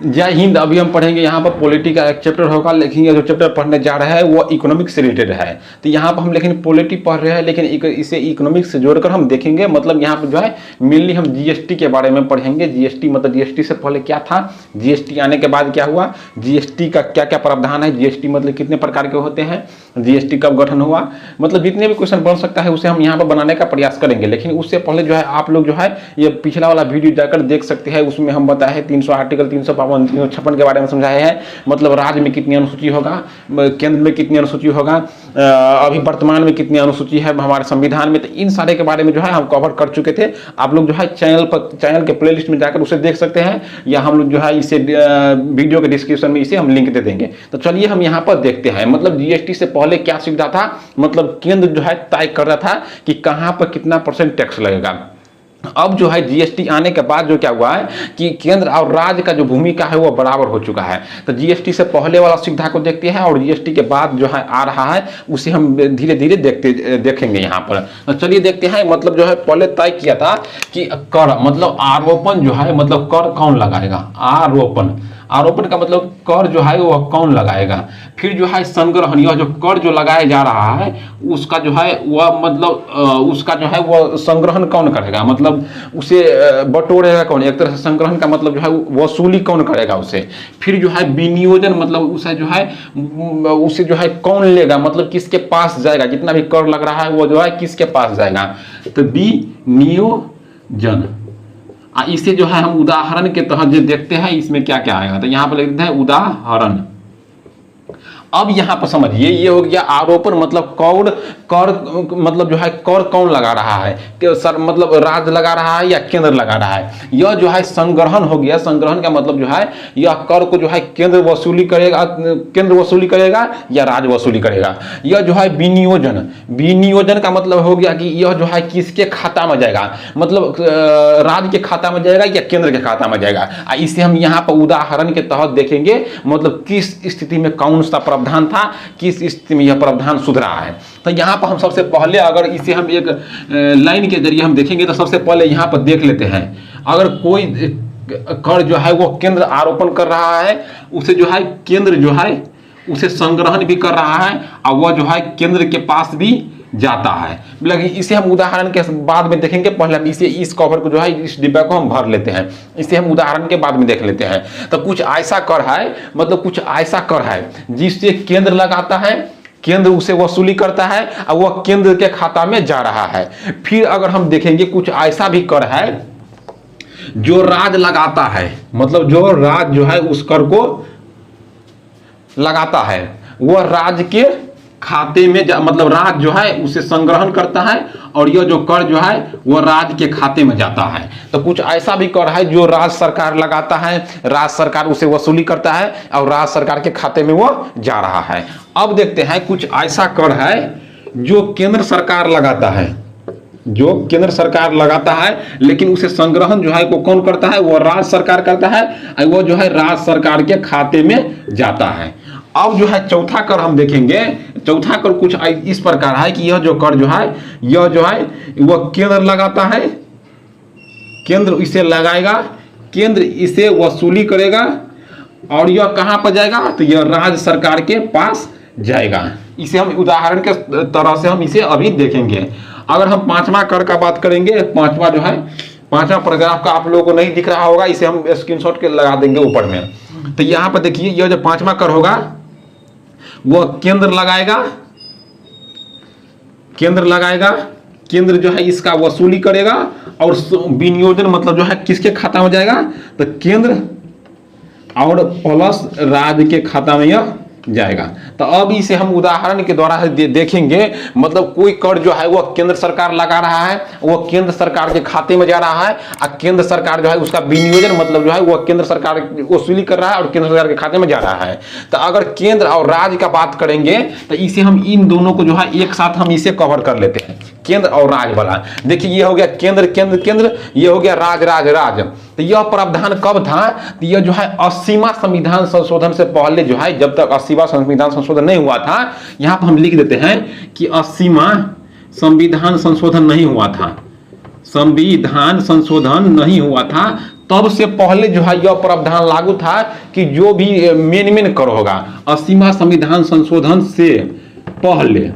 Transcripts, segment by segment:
जय हिंद। अभी हम पढ़ेंगे यहाँ पर पॉलिटी का एक चैप्टर होगा, लेकिन ये जो चैप्टर पढ़ने जा रहा है वो इकोनॉमिक्स से रिलेटेड है। तो यहाँ पर हम लेकिन पॉलिटी पढ़ रहे हैं, लेकिन इसे इकोनॉमिक्स से जोड़कर हम देखेंगे। मतलब यहाँ पर जो है मेनली हम जीएसटी के बारे में पढ़ेंगे। जीएसटी मतलब जीएसटी से पहले क्या था, जीएसटी आने के बाद क्या हुआ, जीएसटी का क्या क्या प्रावधान है, जीएसटी मतलब कितने प्रकार के होते हैं, जीएसटी कब गठन हुआ, मतलब जितने भी क्वेश्चन बन सकता है उसे हम यहाँ पर बनाने का प्रयास करेंगे। लेकिन उससे पहले जो है आप लोग जो है ये पिछला वाला वीडियो जाकर देख सकते हैं। उसमें हम बताए हैं 300 आर्टिकल 352 356 के बारे में समझाए हैं। मतलब राज्य में कितनी अनुसूची होगा, केंद्र में कितनी अनुसूची होगा, अभी वर्तमान में कितनी अनुसूची है हमारे संविधान में। तो इन सारे के बारे में जो है हम कवर कर चुके थे। आप लोग जो है चैनल के प्लेलिस्ट में जाकर उसे देख सकते हैं, या हम लोग जो है इसे वीडियो के डिस्क्रिप्शन में इसे हम लिंक दे देंगे। तो चलिए हम यहाँ पर देखते हैं। मतलब जीएसटी से पहले क्या सुविधा था, मतलब केंद्र जो है तय कर रहा था कि कहां पर कितना % टैक्स लगेगा। अब जो है जीएसटी आने के बाद जो क्या हुआ है कि केंद्र और राज्य का जो भूमिका है वो बराबर हो चुका है। तो जीएसटी से पहले वाला सुविधा को देखते हैं और जीएसटी के बाद जो है आ रहा है उसे हम धीरे धीरे देखेंगे यहाँ पर। तो चलिए देखते हैं। मतलब जो है पहले तय किया था कि कर मतलब आरोपण जो है, मतलब कर कौन लगाएगा, आरोपण का मतलब कर जो है वो कौन लगाएगा। फिर जो है संग्रहण, यह जो कर जो लगाया जा रहा है उसका जो है वह मतलब उसका जो है वह संग्रहण कौन करेगा, मतलब उसे बटोरेगा कौन। एक तरह से संग्रहण का मतलब जो है वसूली कौन करेगा उसे। फिर जो है विनियोजन, मतलब उसे जो है कौन लेगा, मतलब किसके पास जाएगा, जितना भी कर लग रहा है वो जो है किसके पास जाएगा। तो विनियोजन, इसे जो है हम उदाहरण के तहत जो देखते हैं इसमें क्या क्या आएगा। तो यहाँ पर लिखते हैं उदाहरण। अब यहाँ पर समझिए, ये हो गया आरोपण, मतलब कर मतलब जो है कर कौन लगा रहा है, कि सर मतलब राज्य लगा रहा है या केंद्र लगा रहा है। यह जो है संग्रहण हो गया। संग्रहण का मतलब जो है यह कर को जो है केंद्र वसूली करेगा या राज्य वसूली करेगा। यह जो है विनियोजन का मतलब हो गया कि यह जो है किसके खाता में जाएगा, मतलब राज्य के खाता में जाएगा या केंद्र के खाता में जाएगा। इसे हम यहाँ पर उदाहरण के तहत देखेंगे, मतलब किस स्थिति में कौन सा प्रावधान था, किस स्थिति में यह प्रावधान सुधरा है। तो यहाँ पर हम सबसे पहले अगर इसे हम एक लाइन के जरिए हम देखेंगे तो सबसे पहले यहाँ पर देख लेते हैं। अगर कोई कर जो है वो केंद्र आरोपण कर रहा है, उसे जो है केंद्र जो है उसे संग्रहण भी कर रहा है और वह जो है केंद्र के पास भी जाता है। लेकिन इसे हम उदाहरण के बाद में देखेंगे। पहले हम इस कवर को जो है इस डिब्बे को हम भर लेते हैं, इसे हम उदाहरण के बाद में देख लेते हैं। तो कुछ ऐसा कर है, मतलब कुछ ऐसा कर है जिससे केंद्र लगाता है, केंद्र उसे वसूली करता है और वह केंद्र के खाता में जा रहा है। फिर अगर हम देखेंगे कुछ ऐसा भी कर है जो राज्य लगाता है, मतलब जो राज्य जो है उस कर को लगाता है, वह राज्य के खाते में मतलब राज्य जो है उसे संग्रहण करता है और यह जो कर जो है वह राज्य के खाते में जाता है। तो कुछ ऐसा भी कर है जो राज्य सरकार लगाता है, राज्य सरकार उसे वसूली करता है और राज्य सरकार के खाते में वो जा रहा है। अब देखते हैं कुछ ऐसा कर है जो केंद्र सरकार लगाता है, लेकिन उसे संग्रहण जो है वो कौन करता है, वो राज्य सरकार करता है और वो जो है राज्य सरकार के खाते में जाता है। अब जो है चौथा कर हम देखेंगे। चौथा कर कुछ इस प्रकार है कि यह जो कर जो है वह केंद्र लगाता है, केंद्र इसे लगाएगा, केंद्र इसे वसूली करेगा और यह कहां पर जाएगा, तो यह राज्य सरकार के पास जाएगा। इसे हम उदाहरण के तरह से हम इसे अभी देखेंगे। अगर हम पांचवा कर का बात करेंगे, पांचवा जो है पांचवा पैराग्राफ का आप लोगों को नहीं दिख रहा होगा, इसे हम स्क्रीनशॉट के लगा देंगे ऊपर में। तो यहां पर देखिए, यह जो पांचवा कर होगा वह केंद्र लगाएगा, केंद्र जो है इसका वसूली करेगा और विनियोजन मतलब जो है किसके खाता में जाएगा, तो केंद्र और प्लस राज्य के खाता में यह जाएगा। तो अब इसे हम उदाहरण के द्वारा देखेंगे। मतलब कोई कर जो है वह केंद्र सरकार लगा रहा है, वह केंद्र सरकार के खाते में जा रहा है और केंद्र सरकार जो है उसका विनियोजन मतलब जो है वह केंद्र सरकार वसूली कर रहा है और केंद्र सरकार के खाते में जा रहा है। तो अगर केंद्र और राज्य का बात करेंगे तो इसे हम इन दोनों को जो है एक साथ हम इसे कवर कर लेते हैं, केंद्र और राज्य वाला। देखिए ये हो गया केंद्र, ये हो गया राज्य। तो यह प्रावधान कब था, तो यह जो है 80वां संविधान संशोधन से पहले जो है, जब तक 80वां संविधान संशोधन नहीं हुआ था, यहां पर हम लिख देते हैं कि 80वां संविधान संशोधन नहीं हुआ था, तब से पहले जो है यह प्रावधान लागू था कि जो भी मेन कर होगा 80वां संविधान संशोधन से पहले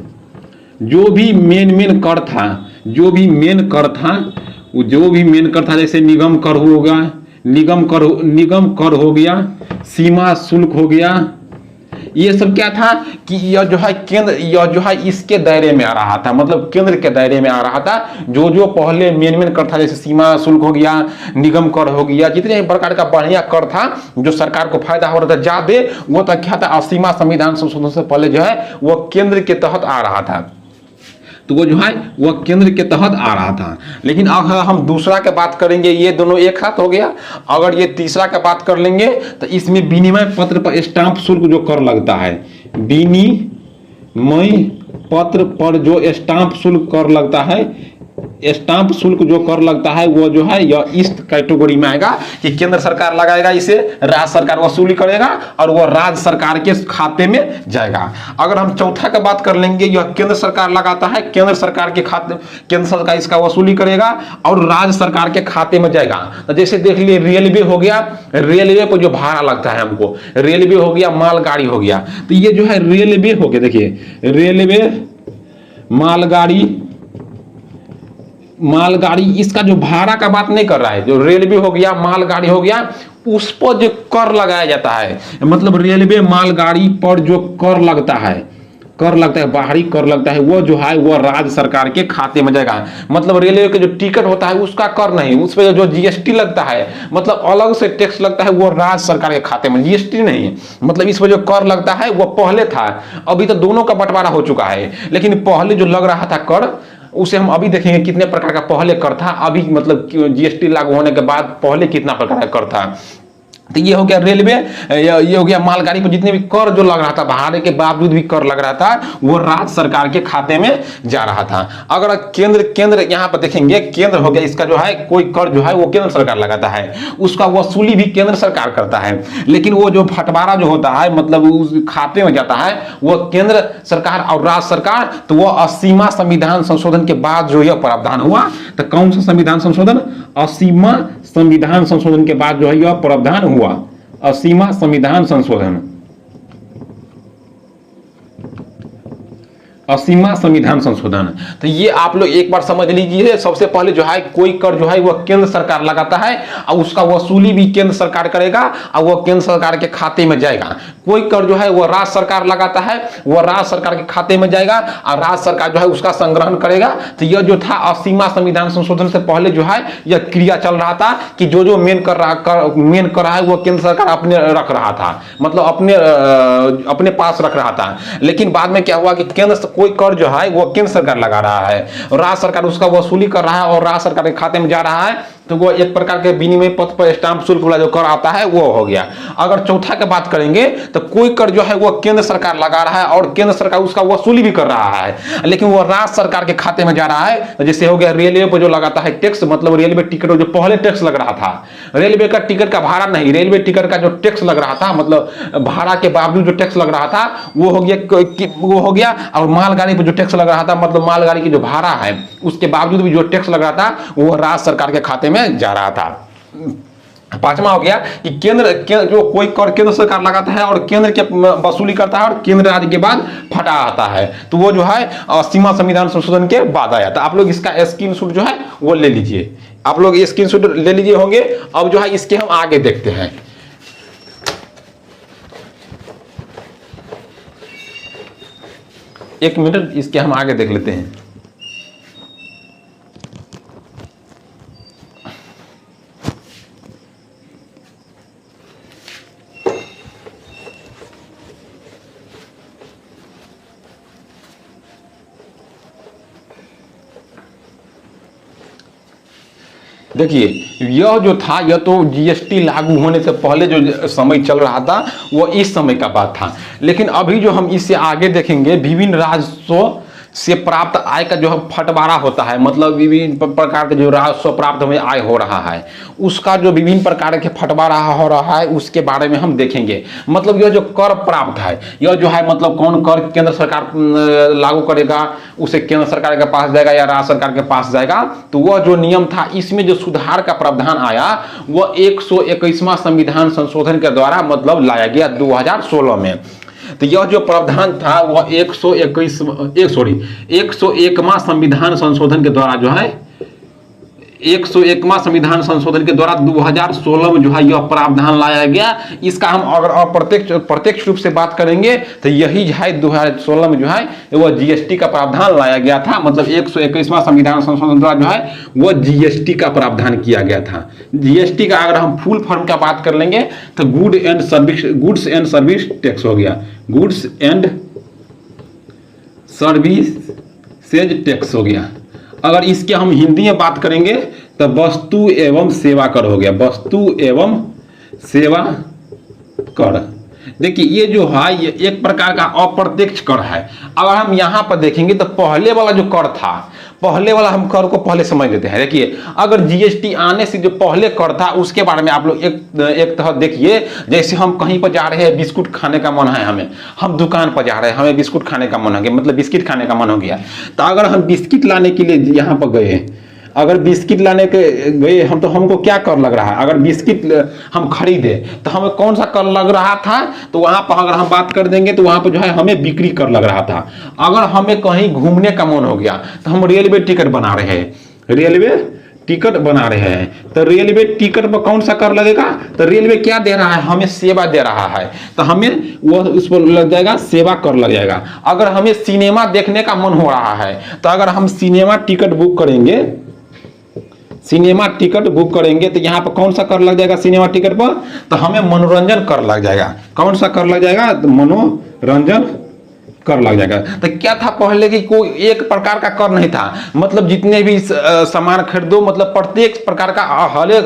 जो भी मेन कर था, जो भी मेन कर था जैसे निगम कर होगा, निगम कर हो गया, सीमा शुल्क हो गया, ये सब क्या था कि यह जो है केंद्र, यह जो है इसके दायरे में आ रहा था, मतलब केंद्र के दायरे में आ रहा था। जो पहले मेन कर था जैसे सीमा शुल्क हो गया, निगम कर हो गया, जितने प्रकार का बढ़िया कर था जो सरकार को फायदा हो रहा था ज्यादा, वो तक क्या था 80वां संविधान संशोधन से पहले जो है वो केंद्र के तहत आ रहा था, तो वो जो है वह केंद्र के तहत आ रहा था। लेकिन अगर हम दूसरा के बात करेंगे, ये दोनों एक साथ हो गया। अगर ये तीसरा का बात कर लेंगे तो इसमें विनिमय पत्र पर स्टाम्प शुल्क जो कर लगता है, विनिमय पत्र पर जो स्टाम्प शुल्क कर लगता है, स्टाम्प शुल्क जो कर लगता है वो जो है यह इस कैटेगरी में आएगा कि केंद्र सरकार लगाएगा इसे, राज्य सरकार वसूली करेगा और वो राज्य सरकार के खाते में जाएगा। अगर हम चौथा का बात कर लेंगे, यह केंद्र सरकार लगाता है, केंद्र सरकार के खाते, केंद्र सरकार इसका वसूली करेगा और राज्य सरकार के खाते में जाएगा। तो जैसे देख लिए रेलवे हो गया, रेलवे पर जो भाड़ा लगता है हमको, रेलवे हो गया, मालगाड़ी हो गया, तो ये जो है रेलवे हो गया, देखिए रेलवे, मालगाड़ी इसका जो भाड़ा का बात नहीं कर रहा है, जो रेलवे हो गया, मालगाड़ी हो गया, उस पर जो कर लगाया जाता है, मतलब रेलवे मालगाड़ी पर जो कर लगता है, बाहरी कर लगता है, वो जो है वो राज्य सरकार के खाते में जाएगा। मतलब रेलवे के जो टिकट होता है उसका कर नहीं, उस पर जो जीएसटी लगता है, मतलब अलग से टैक्स लगता है, वो राज्य सरकार के खाते में, जीएसटी नहीं। मतलब इस पर जो कर लगता है वो पहले था, अभी तो दोनों का बंटवारा हो चुका है, लेकिन पहले जो लग रहा था कर, उसे हम अभी देखेंगे कितने प्रकार का पहले कर था, अभी मतलब जीएसटी लागू होने के बाद पहले कितना प्रकार का कर था। तो ये हो गया रेलवे, ये हो गया मालगाड़ी पर जितने भी कर जो लग रहा था, भाड़े के बावजूद भी कर लग रहा था, वो राज्य सरकार के खाते में जा रहा था। अगर केंद्र यहाँ पर देखेंगे, केंद्र हो गया, इसका जो है कोई कर जो है वो केंद्र सरकार लगाता है, उसका वसूली भी केंद्र सरकार करता है, लेकिन वो जो बंटवारा जो होता है मतलब उस खाते में जाता है वो केंद्र सरकार और राज्य सरकार। तो वो 80वां संविधान संशोधन के बाद जो यह प्रावधान हुआ, तो कौन सा संविधान संशोधन, 80वां संविधान संशोधन के बाद जो है यह प्रावधान हुआ, 80वां संविधान संशोधन, 80वां संविधान संशोधन। तो ये आप लोग एक बार समझ लीजिए। सबसे पहले जो है कोई कर जो है वह केंद्र सरकार लगाता है और उसका वसूली भी केंद्र सरकार करेगा और वह केंद्र सरकार के खाते में जाएगा। कोई कर जो है वह राज्य सरकार लगाता है, वह राज्य सरकार के खाते में जाएगा और राज्य सरकार जो है उसका संग्रहण करेगा। तो यह जो था 80वां संविधान संशोधन से पहले जो है यह क्रिया चल रहा था कि जो मेन कर रहा है वह केंद्र सरकार अपने रख रहा था, मतलब अपने पास रख रहा था। लेकिन बाद में क्या हुआ कि केंद्र कोई कर जो है वो केंद्र सरकार लगा रहा है, राज्य सरकार उसका वसूली कर रहा है और राज्य सरकार के खाते में जा रहा है, तो वो एक प्रकार के विनिमय पत्र पर स्टाम्प शुल्क वाला जो कर आता है वो हो गया। अगर चौथा की बात करेंगे तो कोई कर जो है वो केंद्र सरकार लगा रहा है और केंद्र सरकार उसका वसूली भी कर रहा है, लेकिन वो राज्य सरकार के खाते में जा रहा है। तो जैसे हो गया रेलवे पर जो लगाता है टैक्स, मतलब रेलवे टिकट जो पहले टैक्स लग रहा था, रेलवे का टिकट का भाड़ा नहीं, रेलवे टिकट का जो टैक्स लग रहा था, मतलब भाड़ा के बावजूद जो टैक्स लग रहा था वो हो गया। और मालगाड़ी पर जो टैक्स लग रहा था, मतलब मालगाड़ी की जो भाड़ा है उसके बावजूद भी जो टैक्स लग रहा था वो राज्य सरकार के खाते में जा रहा था। पांचवा हो गया कि केंद्र जो कोई कर केंद्र सरकार लगाता है और केंद्र के वसूली करता है और केंद्र राज्य के बाद फटा आता है, तो वो जो है 80वां संविधान संशोधन के बाद आया था। आप लोग इसका स्क्रीनशॉट जो है वो ले लीजिए, आप लोग स्क्रीनशॉट ले लीजिए होंगे। अब जो है इसके हम आगे देखते हैं। एक मिनट, इसके हम आगे देख लेते हैं। देखिए यह जो था यह तो जीएसटी लागू होने से पहले जो समय चल रहा था वो इस समय का बात था। लेकिन अभी जो हम इससे आगे देखेंगे विभिन्न राजस्व से प्राप्त आय का जो है फटवारा होता है, मतलब विभिन्न प्रकार के जो राजस्व प्राप्त हमें आय हो रहा है, उसका जो विभिन्न प्रकार के फटवारा हो रहा है उसके बारे में हम देखेंगे। मतलब यह जो कर प्राप्त है, यह जो है मतलब कौन कर केंद्र सरकार लागू करेगा, उसे केंद्र सरकार के पास जाएगा या राज्य सरकार के पास जाएगा। तो वह जो नियम था, इसमें जो सुधार का प्रावधान आया वह 121वां संविधान संशोधन के द्वारा मतलब लाया गया 2016 में। तो यह जो प्रावधान था वह 101वां संविधान संशोधन के द्वारा जो है 101वां संविधान संशोधन के द्वारा 2016 में जो है यह प्रावधान लाया गया। इसका हम अगर प्रत्यक्ष रूप से बात करेंगे तो यही जो है 2016 में जो है वह जीएसटी का प्रावधान लाया गया था। मतलब 121वां संविधान संशोधन द्वारा जो है वह जीएसटी का प्रावधान किया गया था। जीएसटी का अगर हम फुल फॉर्म का बात कर लेंगे तो गुड्स एंड सर्विस टैक्स हो गया, गुड्स एंड सर्विसेज टैक्स हो गया। अगर इसके हम हिंदी में बात करेंगे तो वस्तु एवं सेवा कर हो गया, वस्तु एवं सेवा कर। देखिए ये जो है ये एक प्रकार का अप्रत्यक्ष कर है। अगर हम यहाँ पर देखेंगे तो पहले वाला जो कर था, पहले वाला हम कर को पहले समझ लेते हैं। देखिए अगर जीएसटी आने से जो पहले कर था उसके बारे में आप लोग एक तरह देखिए, जैसे हम कहीं पर जा रहे हैं, बिस्कुट खाने का मन है हमें, हम दुकान पर जा रहे हैं, हमें बिस्कुट खाने का मन हो गया, मतलब बिस्किट खाने का मन हो गया। तो अगर हम बिस्किट लाने के लिए यहाँ पर गए, अगर बिस्किट लाने के गए हम तो हमको क्या कर लग रहा है, अगर बिस्किट हम खरीदे तो हमें कौन सा कर लग रहा था, तो वहां पर अगर हम बात कर देंगे तो वहां पर जो है हमें बिक्री कर लग रहा था। अगर हमें कहीं घूमने का मन हो गया तो हम रेलवे टिकट बना रहे हैं, रेलवे टिकट बना रहे हैं, तो रेलवे टिकट पर कौन सा कर लगेगा, तो रेलवे क्या दे रहा है, हमें सेवा दे रहा है, तो हमें वो उस पर लग जाएगा सेवा कर लग जाएगा। अगर हमें सिनेमा देखने का मन हो रहा है तो अगर हम सिनेमा टिकट बुक करेंगे, सिनेमा टिकट बुक करेंगे तो यहाँ पर कौन सा कर लग जाएगा सिनेमा टिकट पर, तो हमें मनोरंजन कर लग जाएगा। कौन सा कर लग जाएगा, तो मनोरंजन कर लग जाएगा। तो क्या था पहले कि कोई एक प्रकार का कर नहीं था, मतलब जितने भी सामान खरीदो मतलब प्रत्येक प्रकार का हर एक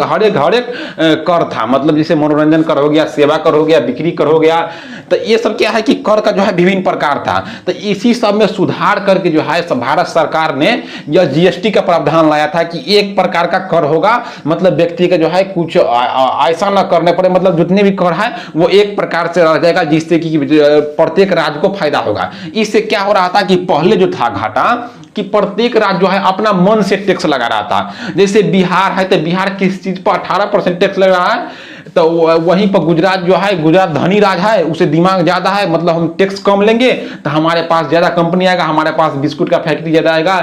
कर था। मतलब जैसे मनोरंजन कर हो गया, सेवा कर हो गया, बिक्री कर हो गया, तो ये सब क्या है कि कर का जो है विभिन्न प्रकार था। तो इसी सब में सुधार करके जो है भारत सरकार ने यह जीएसटी का प्रावधान लाया था कि एक प्रकार का कर होगा, मतलब व्यक्ति का जो है कुछ ऐसा न करने पड़े, मतलब जितने भी कर है वो एक प्रकार से रह जाएगा, जिससे कि प्रत्येक राज्य को फायदा होगा। इससे क्या हो रहा था कि पहले जो था घाटा कि प्रत्येक राज्य जो है अपना मन से टैक्स लगा रहा था। जैसे बिहार है तो बिहार किस चीज पर 18% टैक्स लग रहा है, तो वहीं पर गुजरात जो है, गुजरात धनी राज्य है, उसे दिमाग ज्यादा है, मतलब हम टैक्स कम लेंगे तो हमारे पास ज्यादा कंपनी आएगा, हमारे पास बिस्कुट का फैक्ट्री ज्यादा आएगा।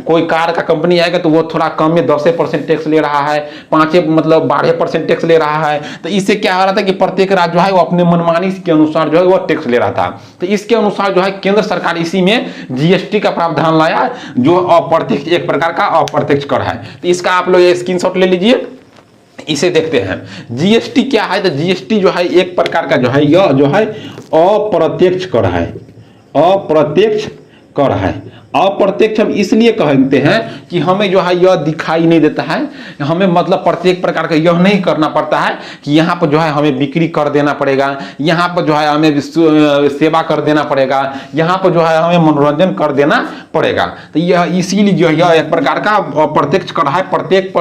कोई कार का कंपनी आएगा तो वो थोड़ा कम में 10% टैक्स ले रहा है, 12% टैक्स ले रहा है। तो इससे क्या हो रहा था कि प्रत्येक राज्य जो है वो अपने मनमानी के अनुसार जो है वो टैक्स ले रहा था। तो इसके अनुसार जो है केंद्र सरकार इसी में जीएसटी का प्रावधान लाया, जो अप्रत्यक्ष एक प्रकार का अप्रत्यक्ष कर है। तो इसका आप लोग ये स्क्रीनशॉट ले लीजिए, इसे देखते हैं। जीएसटी क्या है, तो जीएसटी जो है एक प्रकार का जो है यह जो है अप्रत्यक्ष कर है, अप्रत्यक्ष कर है। अप्रत्यक्ष हम इसलिए कहते हैं कि हमें जो है यह दिखाई नहीं देता है, हमें मतलब प्रत्येक प्रकार का यह नहीं करना पड़ता है कि यहाँ पर जो है हमें बिक्री कर देना पड़ेगा, यहाँ पर जो है हमें सेवा कर देना पड़ेगा, यहाँ पर जो है हमें मनोरंजन कर देना पड़ेगा। तो यह इसीलिए जो है यह एक प्रकार का अप्रत्यक्ष कर है। प्रत्येक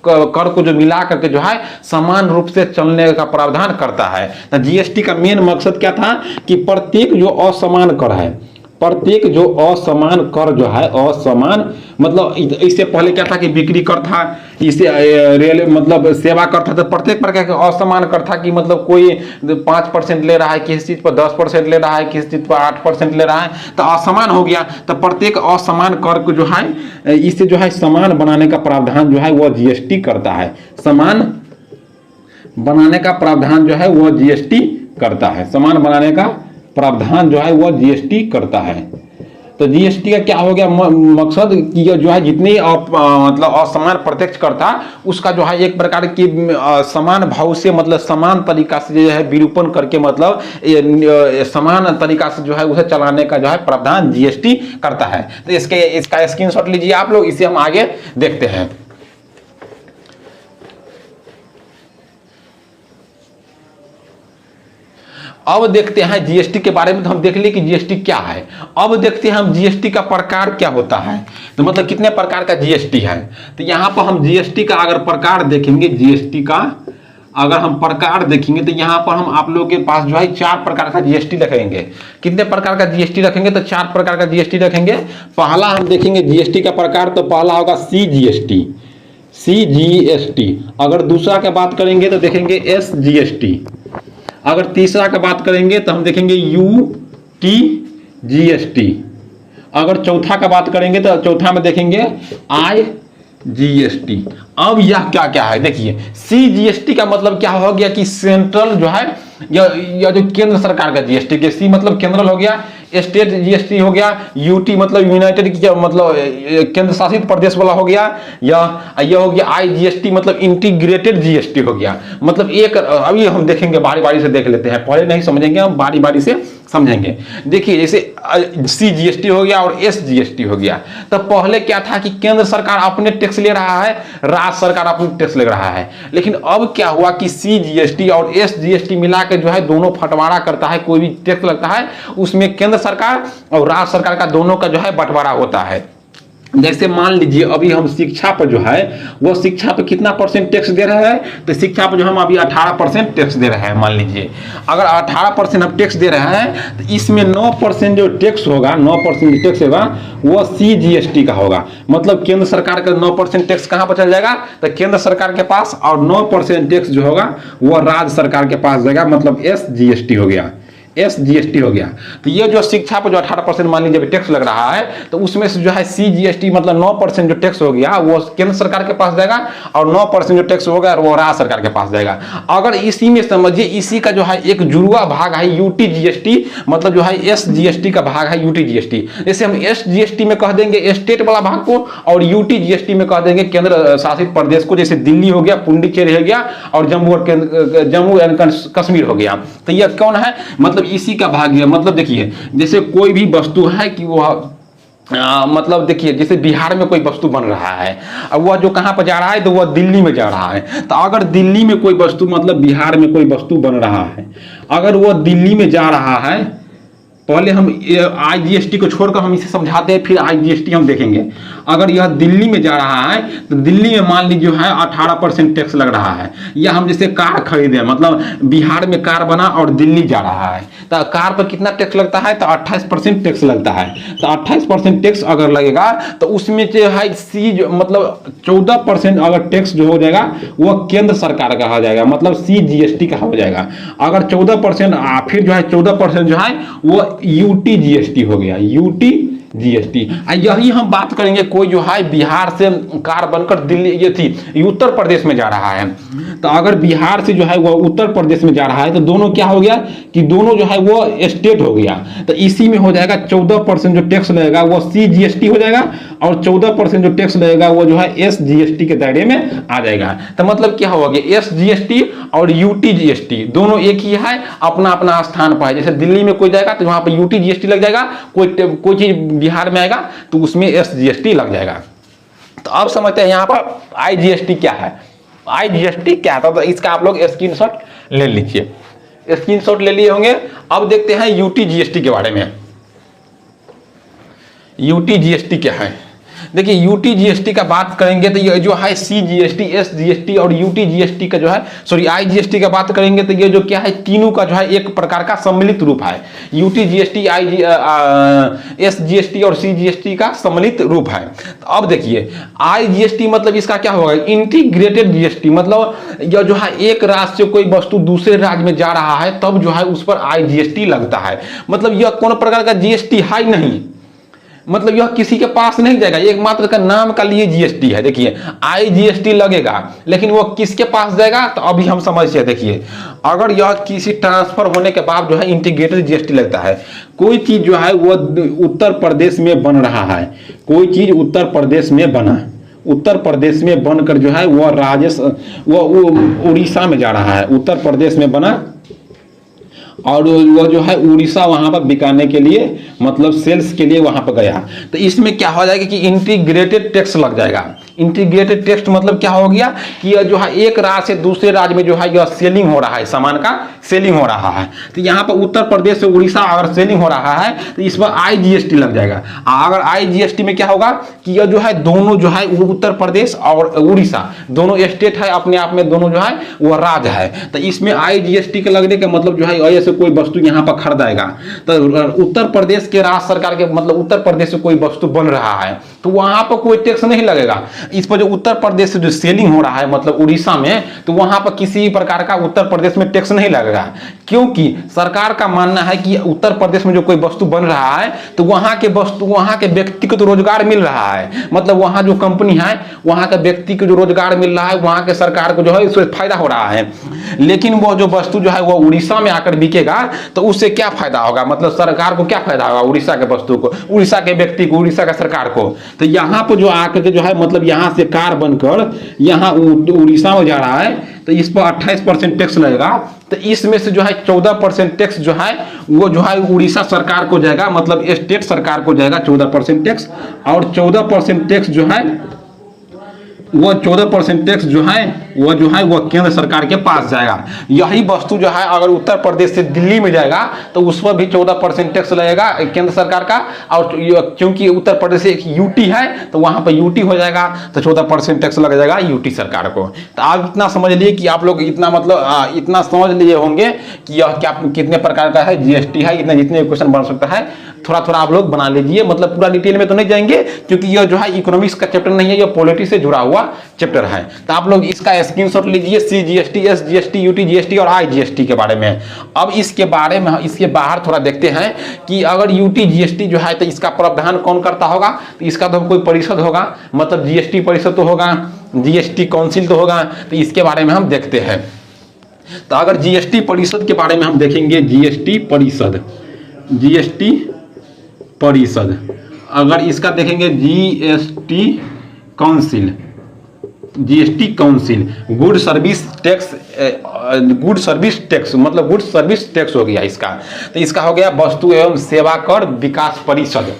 कर को जो मिला करके जो है समान रूप से चलने का प्रावधान करता है। तो जीएसटी का मेन मकसद क्या था कि प्रत्येक जो असमान कर है, प्रत्येक जो असमान कर जो है असमान, मतलब इससे पहले क्या था कि बिक्री कर था, इसे रेल मतलब सेवा कर था, तो प्रत्येक प्रकार का असमान कर था कि मतलब कोई 5% ले रहा है, किसी चीज पर 10% ले रहा है, किसी चीज पर 8% ले रहा है, तो असमान हो गया। तो प्रत्येक असमान कर को जो है इसे जो है समान बनाने का प्रावधान जो है वह जीएसटी करता है। समान बनाने का प्रावधान जो है वह जीएसटी करता है, समान बनाने का प्रावधान जो है वह जीएसटी करता है। तो जीएसटी का क्या हो गया मकसद कि जो है जितनी मतलब असमान प्रत्यक्ष कर था उसका जो है एक प्रकार की समान भाव से, मतलब समान तरीका से जो है विरूपण करके, मतलब समान तरीका से जो है उसे चलाने का जो है प्रावधान जीएसटी करता है। तो इसका स्क्रीनशॉट लीजिए आप लोग, इसे हम आगे देखते हैं। अब देखते हैं जीएसटी के बारे में, तो हम देख लिए कि जीएसटी क्या है। अब देखते हैं हम जीएसटी का प्रकार क्या होता है, तो मतलब कितने प्रकार का जीएसटी है। तो यहाँ पर हम जीएसटी का अगर प्रकार देखेंगे, जीएसटी का अगर हम प्रकार देखेंगे तो यहाँ पर हम आप लोगों के पास जो है 4 प्रकार का जीएसटी रखेंगे। कितने प्रकार का जीएसटी रखेंगे, तो 4 प्रकार का जीएसटी रखेंगे। पहला हम देखेंगे जीएसटी का प्रकार, तो पहला होगा सीजीएसटी, सीजीएसटी। अगर दूसरा का बात करेंगे तो देखेंगे एसजीएसटी। अगर तीसरा का बात करेंगे तो हम देखेंगे यूटीजीएसटी। अगर चौथा का बात करेंगे तो चौथा में देखेंगे आईजीएसटी। अब यह क्या क्या है, देखिए सीजीएसटी का मतलब क्या हो गया कि सेंट्रल जो है या जो केंद्र सरकार का जीएसटी के, सी मतलब केंद्रल हो गया, स्टेट जीएसटी हो गया, यूटी मतलब यूनाइटेड मतलब केंद्र शासित प्रदेश वाला हो गया, या ये हो गया आईजीएसटी मतलब इंटीग्रेटेड जीएसटी हो गया। मतलब एक, अभी हम देखेंगे बारी बारी से देख लेते हैं, पहले नहीं समझेंगे, हम बारी बारी से समझेंगे। देखिए जैसे सीजीएसटी हो गया और एसजीएसटी हो गया। तो पहले क्या था कि केंद्र सरकार अपने टैक्स ले रहा है, राज्य सरकार अपने टैक्स ले रहा है। लेकिन अब क्या हुआ कि सीजीएसटी और एसजीएसटी मिला के जो है दोनों फटवारा करता है, कोई भी टैक्स लगता है उसमें केंद्र सरकार और राज्य सरकार का दोनों का जो है बंटवारा होता है। जैसे मान लीजिए अभी हम शिक्षा पर जो है वो शिक्षा पर कितना % टैक्स दे रहे हैं, तो शिक्षा पर जो हम अभी 18% टैक्स दे रहे हैं। मान लीजिए अगर 18% हम टैक्स दे रहे हैं तो इसमें 9% जो टैक्स होगा, 9% टैक्स होगा वो सीजीएसटी का होगा। मतलब केंद्र सरकार का 9% टैक्स कहाँ पर चल जाएगा, तो केंद्र सरकार के पास, और 9% टैक्स जो होगा वो राज्य सरकार के पास जाएगा, मतलब एसजीएसटी हो गया, एसजीएसटी हो गया। तो ये जो शिक्षा पर जो 18% मान लीजिए टैक्स लग रहा है, तो उसमें से जो है सीजीएसटी मतलब 9% जो टैक्स हो गया वो केंद्र सरकार के पास जाएगा, और 9% जो टैक्स होगा वो राज्य सरकार के पास जाएगा। अगर इसी में समझिए इसी का जो है एक जुड़वा भाग है यूटीजीएसटी, मतलब जो है एसजीएसटी का भाग है यूटीजीएसटी। जैसे हम एसजीएसटी में कह देंगे स्टेट वाला भाग को, और यूटीजीएसटी में कह देंगे केंद्र शासित प्रदेश को, जैसे दिल्ली हो गया, पुडुचेरी हो गया, और जम्मू एंड कश्मीर हो गया। तो यह कौन है, मतलब इसी का भाग है। मतलब देखिए जैसे कोई भी वस्तु है कि वह मतलब देखिए जैसे बिहार में कोई वस्तु बन रहा है, अब वह जो कहाँ पर जा रहा है, तो वह दिल्ली में जा रहा है। तो अगर दिल्ली में कोई वस्तु, मतलब बिहार में कोई वस्तु बन रहा है, अगर वह दिल्ली में जा रहा है, पहले हम आईजीएसटी को छोड़कर हम इसे समझाते हैं, फिर आईजीएसटी हम देखेंगे। अगर यह दिल्ली में जा रहा है तो दिल्ली में मान लीजिए है 18% टैक्स लग रहा है। या हम जैसे कार खरीदे, मतलब बिहार में कार बना और दिल्ली जा रहा है, तो कार पर कितना टैक्स लगता है, तो 28% टैक्स लगता है। तो 28% टैक्स अगर लगेगा तो उसमें जो है मतलब 14% अगर टैक्स जो हो जाएगा वो केंद्र सरकार का हो जाएगा, मतलब सीजीएसटी का हो जाएगा। अगर 14% फिर जो है 14% जो है वो यूटीजीएसटी हो गया, यूटीजीएसटी। यही हम बात करेंगे कोई जो है बिहार से कार बनकर दिल्ली ये थी उत्तर प्रदेश में जा रहा है, तो अगर बिहार से जो है वो उत्तर प्रदेश में जा रहा है तो दोनों क्या हो गया कि दोनों जो है वो स्टेट हो गया। तो इसी में हो जाएगा 14% जो टैक्स लगेगा वो सीजीएसटी हो जाएगा, और 14% जो टैक्स लगेगा वो जो है एसजीएसटी के दायरे में आ जाएगा। तो मतलब क्या होगा, एसजीएसटी और यूटीजीएसटी दोनों एक ही है, अपना अपना स्थान पर है। जैसे दिल्ली में कोई जाएगा तो वहां पर यूटीजीएसटी लग जाएगा, कोई चीज बिहार में आएगा तो उसमें एसजीएसटी लग जाएगा। तो अब समझते हैं यहाँ पर आईजीएसटी क्या है। आईजीएसटी क्या है, तो इसका आप लोग स्क्रीनशॉट ले लीजिए, स्क्रीनशॉट ले लिए होंगे। अब देखते हैं यूटीजीएसटी के बारे में। यूटीजीएसटी क्या है, देखिए यूटीजीएसटी का बात करेंगे तो ये जो है सीजीएसटी, एसजीएसटी और यूटीजीएसटी का जो है आईजीएसटी का बात करेंगे तो ये जो क्या है तीनों का जो है एक प्रकार का सम्मिलित रूप है। यूटीजीएसटी, एसजीएसटी और सीजीएसटी का सम्मिलित रूप है। तो अब देखिए आईजीएसटी मतलब इसका क्या होगा, इंटीग्रेटेड जीएसटी। मतलब यह जो है एक राज्य से कोई वस्तु दूसरे राज्य में जा रहा है तब जो है उस पर आईजीएसटी लगता है। मतलब यह कौन प्रकार का जीएसटी है नहीं, मतलब यह किसी के पास नहीं जाएगा, एकमात्र का नाम का लिए जीएसटी है। देखिए आईजीएसटी लगेगा लेकिन वो किसके पास जाएगा, तो अभी हम समझिए। देखिए अगर यह किसी ट्रांसफर होने के बाद जो है इंटीग्रेटेड जीएसटी लगता है, कोई चीज जो है वो उत्तर प्रदेश में बन रहा है, कोई चीज उत्तर प्रदेश में बना, उत्तर प्रदेश में बनकर जो है वो उड़ीसा में जा रहा है, उत्तर प्रदेश में बना और वो जो है उड़ीसा वहां पर बिकाने के लिए, मतलब सेल्स के लिए वहां पर गया, तो इसमें क्या हो जाएगा कि इंटीग्रेटेड टैक्स लग जाएगा। इंटीग्रेटेड टैक्स मतलब क्या हो गया कि यह जो है एक राज्य से दूसरे राज्य में जो है यह सेलिंग हो रहा है, सामान का सेलिंग हो रहा है। तो यहाँ पर उत्तर प्रदेश से उड़ीसा अगर सेलिंग हो रहा है तो इस पर IGST लग जाएगा। अगर IGST में क्या होगा कि यह जो है दोनों जो है उत्तर प्रदेश और उड़ीसा दोनों स्टेट है, अपने आप में दोनों जो है वह राज्य है। तो इसमें IGST के लगने का मतलब जो है ऐसे कोई वस्तु यहाँ पर खरीदाएगा तो उत्तर प्रदेश के राज्य सरकार के मतलब उत्तर प्रदेश से कोई वस्तु बन रहा है तो वहां पर कोई टैक्स नहीं लगेगा। इस पर जो उत्तर प्रदेश से जो सेलिंग हो रहा है मतलब उड़ीसा में, तो वहां पर किसी प्रकार का उत्तर प्रदेश में टैक्स नहीं लगेगा, क्योंकि सरकार का मानना है कि उत्तर प्रदेश में जो कोई वस्तु बन रहा है तो वहां के वस्तु वहां के व्यक्ति को तो रोजगार मिल रहा है, मतलब वहां जो कंपनी है वहां के व्यक्ति को जो रोजगार मिल रहा है, वहां के सरकार को जो है इससे फायदा हो रहा है। लेकिन वो जो वस्तु जो है वो उड़ीसा में आकर बिकेगा तो उससे क्या फायदा होगा, मतलब सरकार को क्या फायदा होगा, उड़ीसा के वस्तु को, उड़ीसा के व्यक्ति को, उड़ीसा का सरकार को। तो यहाँ पर जो आकर के जो है मतलब यहाँ से कार बनकर यहाँ उड़ीसा में जा रहा है तो इस पर 28% टैक्स लगेगा। तो इसमें से जो है 14% टैक्स जो है वो जो है उड़ीसा सरकार को जाएगा, मतलब स्टेट सरकार को जाएगा 14% टैक्स, और 14% टैक्स जो है वो 14% टैक्स जो है वो केंद्र सरकार के पास जाएगा। यही वस्तु जो है अगर उत्तर प्रदेश से दिल्ली में जाएगा तो उस पर भी 14% टैक्स लगेगा केंद्र सरकार का, और क्योंकि उत्तर प्रदेश से एक यूटी है तो वहां पर यूटी हो जाएगा तो 14% टैक्स लग जाएगा यूटी सरकार को। तो आप इतना समझ लिए कि आप लोग इतना मतलब इतना समझ लिए होंगे कि यह क्या कितने प्रकार का है GST है, इतने जितने क्वेश्चन बन सकता है थोड़ा थोड़ा आप लोग बना लीजिए, मतलब पूरा डिटेल में तो नहीं जाएंगे क्योंकि यह जो है इकोनॉमिक्स का चैप्टर नहीं है, यह पॉलिटी से जुड़ा हुआ चैप्टर है। तो आप लोग इसका स्क्रीनशॉट लीजिए CGST, SGST, UT, GST और IGST के बारे में। अब इसके बारे में इसके बाहर थोड़ा देखते हैं कि अगर UT GST जो है तो इसका प्रावधान कौन करता होगा, तो इसका तो कोई परिषद होगा, मतलब GST परिषद तो होगा, GST काउंसिल तो होगा, तो इसके बारे में हम देखते हैं। तो अगर GST परिषद के बारे में हम देखेंगे, GST परिषद, अगर इसका देखेंगे GST council, good service tax मतलब गुड सर्विस टैक्स हो गया इसका। तो इसका हो गया वस्तु एवं सेवा कर विकास परिषद,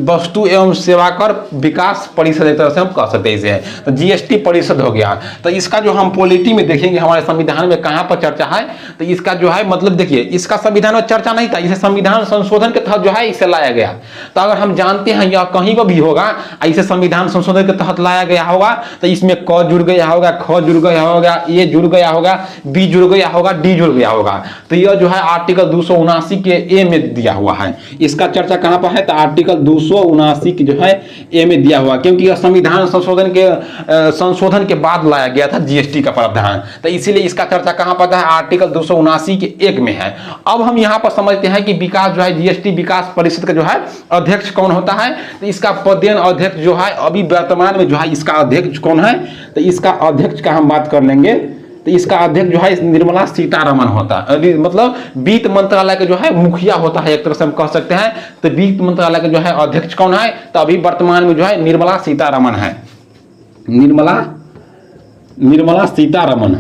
वस्तु एवं सेवा कर विकास परिषद एक तरह से हम कह सकते हैं इसे। तो GST परिषद हो गया। तो इसका जो हम पॉलिटी में देखेंगे हमारे संविधान में कहाँ पर चर्चा है, तो इसका जो है मतलब देखिए इसका संविधान में चर्चा नहीं था, इसे संविधान संशोधन के तहत जो है इसे लाया गया। तो अगर हम जानते हैं यह कहीं पर भी होगा इसे संविधान संशोधन के तहत लाया गया होगा तो इसमें क जुड़ गया होगा, ख जुड़ गया होगा, ए जुड़ गया होगा, बी जुड़ गया होगा, डी जुड़ गया होगा। तो यह जो है आर्टिकल 279 के ए में दिया हुआ है। इसका चर्चा कहाँ पर है, तो आर्टिकल 279 की जो है ए में दिया हुआ, क्योंकि यह संविधान संशोधन के बाद लाया गया था GST का प्रावधान। तो इसीलिए इसका चर्चा कहां पर है, आर्टिकल 279 के 1 में है। अब हम यहां पर समझते हैं कि विकास जो है GST विकास परिषद का जो है अध्यक्ष कौन होता है। तो इसका पदेन अध्यक्ष जो है अभी वर्तमान में जो है इसका अध्यक्ष कौन है, तो इसका अध्यक्ष का हम बात कर लेंगे। तो इसका अध्यक्ष जो है निर्मला सीतारमण होता है, मतलब वित्त मंत्रालय के जो है मुखिया होता है एक तरह से हम कह सकते हैं। तो वित्त मंत्रालय के जो है अध्यक्ष कौन है, तो अभी वर्तमान में जो है निर्मला सीतारमण है, निर्मला सीतारमण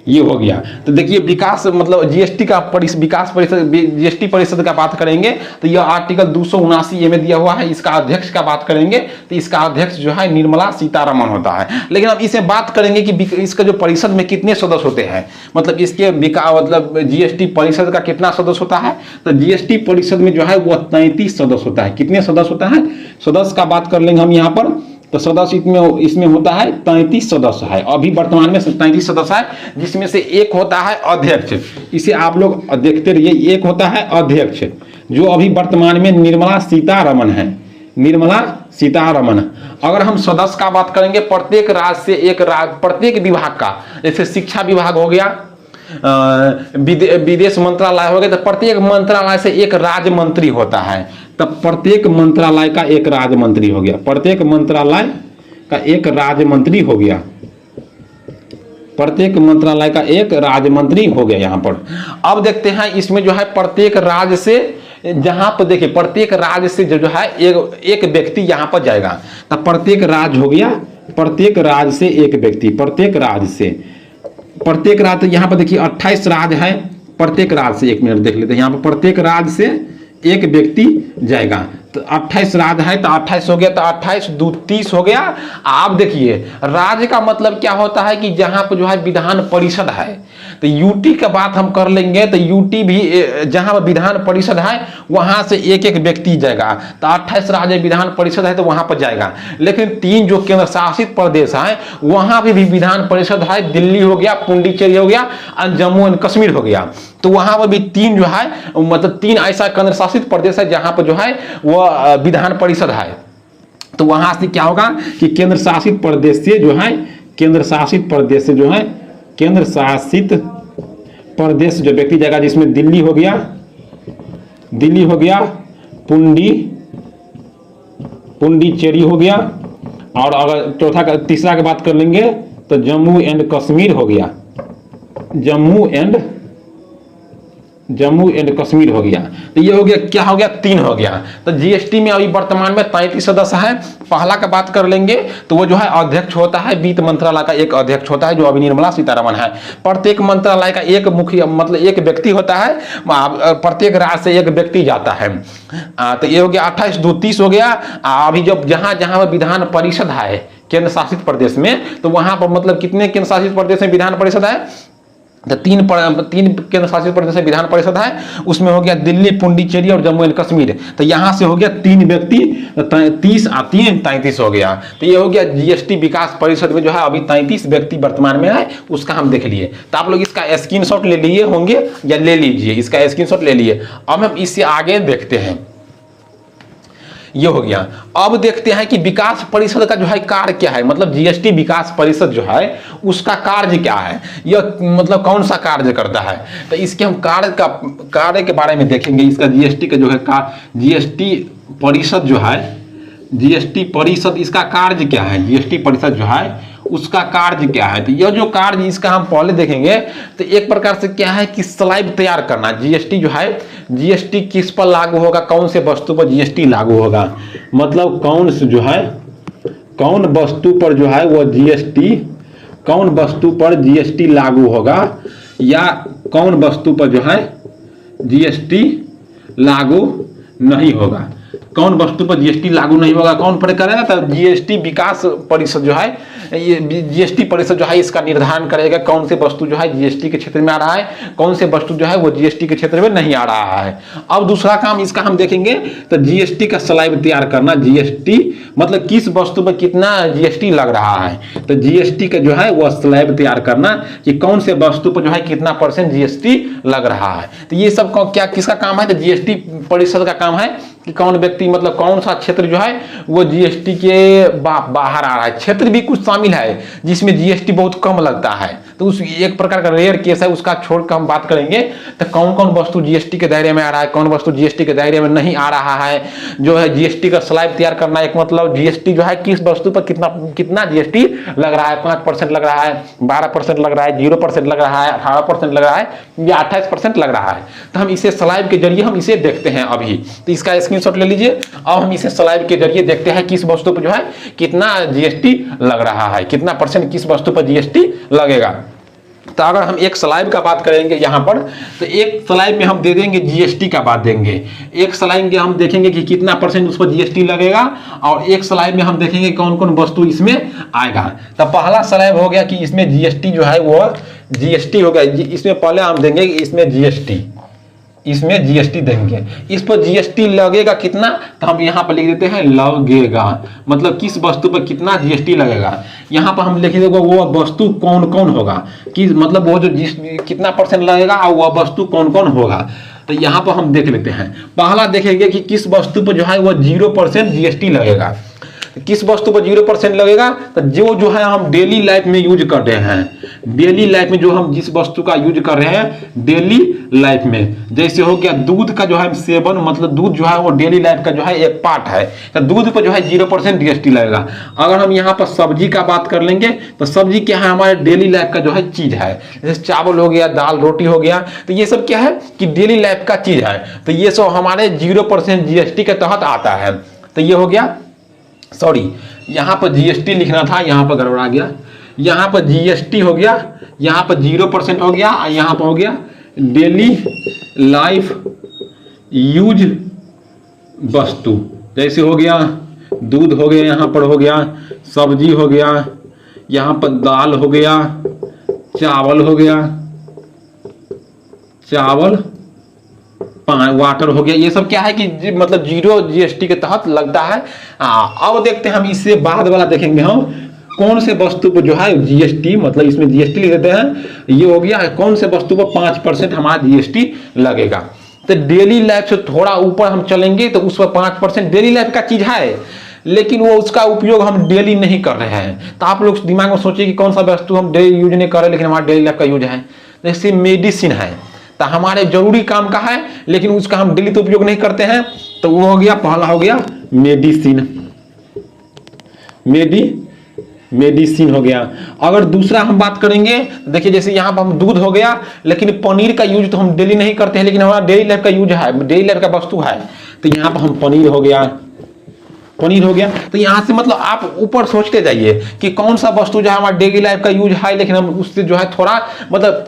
ये हो गया। तो देखिए विकास मतलब GST का विकास परिषद GST परिषद का बात करेंगे तो यह आर्टिकल 279 में दिया हुआ है। इसका अध्यक्ष का बात करेंगे तो इसका अध्यक्ष जो है निर्मला सीतारमण होता है। लेकिन अब इसे बात करेंगे कि इसका जो परिषद में कितने सदस्य होते हैं, मतलब इसके मतलब GST परिषद का कितना सदस्य होता है, तो GST परिषद में जो है वो 33 सदस्य होता है। कितने सदस्य होता है, सदस्य का बात कर लेंगे हम यहाँ पर। तो सदस्य इसमें होता है 33 सदस्य है, अभी वर्तमान में 33 सदस्य है, जिसमें से एक होता है अध्यक्ष। इसे आप लोग देखते रहिए, एक होता है अध्यक्ष जो अभी वर्तमान में निर्मला सीतारमण है, निर्मला सीतारमण। अगर हम सदस्य का बात करेंगे प्रत्येक राज्य से प्रत्येक विभाग का, जैसे शिक्षा विभाग हो गया, विदेश मंत्रालय हो गया, तो प्रत्येक मंत्रालय से एक राज्य मंत्री होता है। तब प्रत्येक मंत्रालय का एक राज्य मंत्री हो गया, प्रत्येक मंत्रालय का एक राज्य मंत्री हो गया, प्रत्येक मंत्रालय का एक राज्य मंत्री हो गया यहाँ पर। अब देखते हैं इसमें जो है प्रत्येक राज्य से, जहां पर देखिए प्रत्येक राज्य से जो है एक व्यक्ति यहाँ पर जाएगा। तब प्रत्येक राज्य हो गया, प्रत्येक राज्य से एक व्यक्ति, प्रत्येक राज्य यहाँ पर देखिए 28 राज्य है, प्रत्येक राज्य से, एक मिनट देख लेते हैं, यहाँ पर प्रत्येक राज्य से एक व्यक्ति जाएगा। तो 28 राज्य है तो 28 हो गया, तो 28 2 30 हो गया। आप देखिए राज्य का मतलब क्या होता है कि जहां पर जो है विधान परिषद है, तो यूटी का बात हम कर लेंगे तो यूटी भी जहां पर विधान परिषद है वहां से एक एक व्यक्ति जाएगा, तो 28 राज्य विधान परिषद है तो वहां पर जाएगा। लेकिन 3 जो केंद्र शासित प्रदेश है वहां भी विधान परिषद है, दिल्ली हो गया, पुडुचेरी हो गया और जम्मू एंड कश्मीर हो गया, तो वहां पर भी 3 जो है मतलब 3 ऐसा केंद्र शासित प्रदेश है जहां पर जो है वो विधान परिषद है। तो वहां से क्या होगा कि केंद्र शासित प्रदेश से जो है केंद्र शासित प्रदेश से जो है केंद्र शासित प्रदेश जो व्यक्ति जाएगा, जिसमें दिल्ली हो गया, पुडुचेरी हो गया, और अगर तीसरा की बात कर लेंगे तो जम्मू एंड कश्मीर हो गया, जम्मू एंड कश्मीर हो गया। तो ये हो गया, क्या हो गया 3 हो गया। तो जीएसटी में अभी वर्तमान में 33 सदस्य है। पहला का बात कर लेंगे तो वो जो है अध्यक्ष होता है, वित्त मंत्रालय का एक अध्यक्ष होता है जो अभी निर्मला सीतारमण है। प्रत्येक मंत्रालय का एक मुख्य मतलब एक व्यक्ति होता है, प्रत्येक राज्य से एक व्यक्ति जाता है। तो ये हो गया 28 2 30 हो गया। अभी जब जहां जहां विधान परिषद है केंद्र शासित प्रदेश में, तो वहां पर मतलब कितने केंद्र शासित प्रदेश में विधान परिषद है, तो 3 केंद्र शासित प्रदेश में विधान परिषद है, उसमें हो गया दिल्ली, पुडुचेरी और जम्मू एंड कश्मीर। तो यहां से हो गया 3 व्यक्ति, 30 और 3 33 हो गया। तो ये हो गया जीएसटी विकास परिषद में जो है अभी 33 व्यक्ति वर्तमान में है, उसका हम देख लिए। तो आप लोग इसका स्क्रीनशॉट ले लिए होंगे या ले लीजिए, इसका स्क्रीनशॉट ले लिए। अब हम इससे आगे देखते हैं। ये हो गया। अब देखते हैं कि विकास परिषद का जो है कार्य क्या है, मतलब जीएसटी विकास परिषद जो है उसका कार्य क्या है, यह मतलब कौन सा कार्य करता है। तो इसके हम कार्य के बारे में देखेंगे। इसका जीएसटी का जो है जीएसटी परिषद जो है, जीएसटी परिषद इसका कार्य क्या है, जीएसटी परिषद जो है उसका कार्य क्या है। तो यह जो कार्य इसका हम पहले देखेंगे। तो एक प्रकार से क्या है कि स्लाइड तैयार करना। जीएसटी जो है, जीएसटी किस पर लागू होगा, कौन से वस्तु पर जीएसटी लागू होगा, मतलब कौन से जो है कौन वस्तु पर जो है वो जीएसटी, कौन वस्तु पर जीएसटी लागू होगा, या कौन वस्तु पर जो है जीएसटी लागू नहीं होगा, कौन वस्तु पर जीएसटी लागू नहीं होगा, कौन पर करेगा। तो जीएसटी विकास परिषद जो है, ये जीएसटी परिषद जो है इसका निर्धारण करेगा कौन से वस्तु जो है जीएसटी के क्षेत्र में आ रहा है, कौन से वस्तु जो है वो जीएसटी के क्षेत्र में नहीं आ रहा है। अब दूसरा काम इसका हम देखेंगे तो जीएसटी का स्लैब तैयार करना। जीएसटी मतलब किस वस्तु पर कितना जीएसटी लग रहा है, तो जीएसटी का जो है वो स्लैब तैयार करना कि कौन से वस्तु पर जो है कितना % जीएसटी लग रहा है। तो ये सब क्या किसका काम है, तो जीएसटी परिषद का काम है कि कौन व्यक्ति मतलब कौन सा क्षेत्र जो है वो जीएसटी के बाहर आ रहा है। क्षेत्र भी कुछ शामिल है जिसमें जीएसटी बहुत कम लगता है, तो उस एक प्रकार का रेयर केस है, उसका छोड़कर हम बात करेंगे। तो कौन कौन वस्तु जीएसटी के दायरे में आ रहा है, कौन वस्तु जीएसटी के दायरे में नहीं आ रहा है, जो है जीएसटी का स्लैब तैयार करना। एक मतलब जीएसटी जो है किस वस्तु पर कितना जीएसटी लग रहा है, 5% लग रहा है, 12% लग रहा है, 0% लग रहा है, 18% लग रहा है या 28% लग रहा है। तो हम इसे स्लैब के जरिए हम इसे देखते हैं अभी। तो इसका स्क्रीनशॉट ले लीजिए। अब हम इसे स्लैब के जरिए देखते हैं किस वस्तु पर जो है कितना जीएसटी लग रहा है, कितना % किस वस्तु पर जीएसटी लगेगा। तो अगर हम एक स्लाइड का बात करेंगे यहाँ पर, तो एक स्लाइड में हम दे देंगे जीएसटी का बात देंगे, एक स्लाइड में हम देखेंगे कि कितना % उस पर जीएसटी लगेगा, और एक स्लाइड में हम देखेंगे कौन कौन वस्तु इसमें आएगा। तो पहला स्लाइड हो गया कि इसमें जीएसटी जो है वो जीएसटी हो गया, इसमें पहले हम देंगे कि इसमें जीएसटी, इसमें जीएसटी देंगे, इस पर जीएसटी लगेगा कितना, तो हम यहाँ पर लिख देते हैं लगेगा, मतलब किस वस्तु पर कितना जीएसटी लगेगा। यहाँ पर हम लिख देंगे वो वस्तु कौन कौन होगा, कि मतलब वो जो कितना % लगेगा और वह वस्तु कौन कौन होगा। तो यहाँ पर हम देख लेते हैं। पहला देखेंगे कि किस वस्तु पर जो है वो 0% जीएसटी लगेगा। किस वस्तु पर 0% लगेगा, तो जो है हम डेली लाइफ में यूज कर रहे हैं, डेली लाइफ में जो हम जिस वस्तु का यूज कर रहे हैं डेली लाइफ में, जैसे हो गया दूध का जो है सेवन, मतलब दूध जो है वो डेली लाइफ का जो है एक पार्ट है, तो दूध पर जो है 0% जीएसटी लगेगा। अगर हम यहाँ पर सब्जी का बात कर लेंगे तो सब्जी क्या है, हमारे डेली लाइफ का जो है चीज है, जैसे चावल हो गया, दाल रोटी हो गया, तो ये सब क्या है कि डेली लाइफ का चीज है, तो ये सब हमारे 0% जीएसटी के तहत आता है। तो ये हो गया, सॉरी यहाँ पर जीएसटी लिखना था, यहाँ पर गड़बड़ा गया, यहाँ पर जीएसटी हो गया, यहाँ पर 0% हो गया, यहाँ पर हो गया डेली लाइफ यूज वस्तु, जैसे हो गया दूध हो गया, यहाँ पर हो गया सब्जी हो गया, यहाँ पर दाल हो गया, चावल हो गया, चावल वाटर हो गया। ये सब क्या है कि मतलब जीरो जीएसटी के तहत लगता है। अब देखते हैं हम इससे बाद वाला देखेंगे हम कौन से वस्तु पर जो है जीएसटी, मतलब इसमें जीएसटी लिख देते हैं। ये हो गया कौन से वस्तु पर 5% हमारा जीएसटी लगेगा। तो डेली लाइफ से थोड़ा ऊपर हम चलेंगे तो उस पर 5% डेली लाइफ का चीज है, लेकिन वो उसका उपयोग हम डेली नहीं कर रहे हैं। तो आप लोग दिमाग में सोचिए कि कौन सा वस्तु हम डेली यूज नहीं कर रहे लेकिन हमारा डेली लाइफ का यूज है। जैसे मेडिसिन है, तो हमारे जरूरी काम का है लेकिन उसका हम डेली तो उपयोग नहीं करते हैं, तो वो हो गया, पहला हो गया मेडिसिन, मेडिसिन हो गया। अगर दूसरा हम बात करेंगे, देखिए जैसे यहाँ पर हम दूध हो गया, लेकिन पनीर का यूज तो हम डेली नहीं करते हैं लेकिन हमारा डेली लाइफ का यूज है, डेली लाइफ का वस्तु है। तो यहाँ पर हम पनीर हो गया, पनीर हो गया। तो यहाँ से मतलब आप ऊपर सोचते जाइए कि कौन सा वस्तु जो है हमारा डेली लाइफ का यूज है लेकिन हम उससे जो है थोड़ा मतलब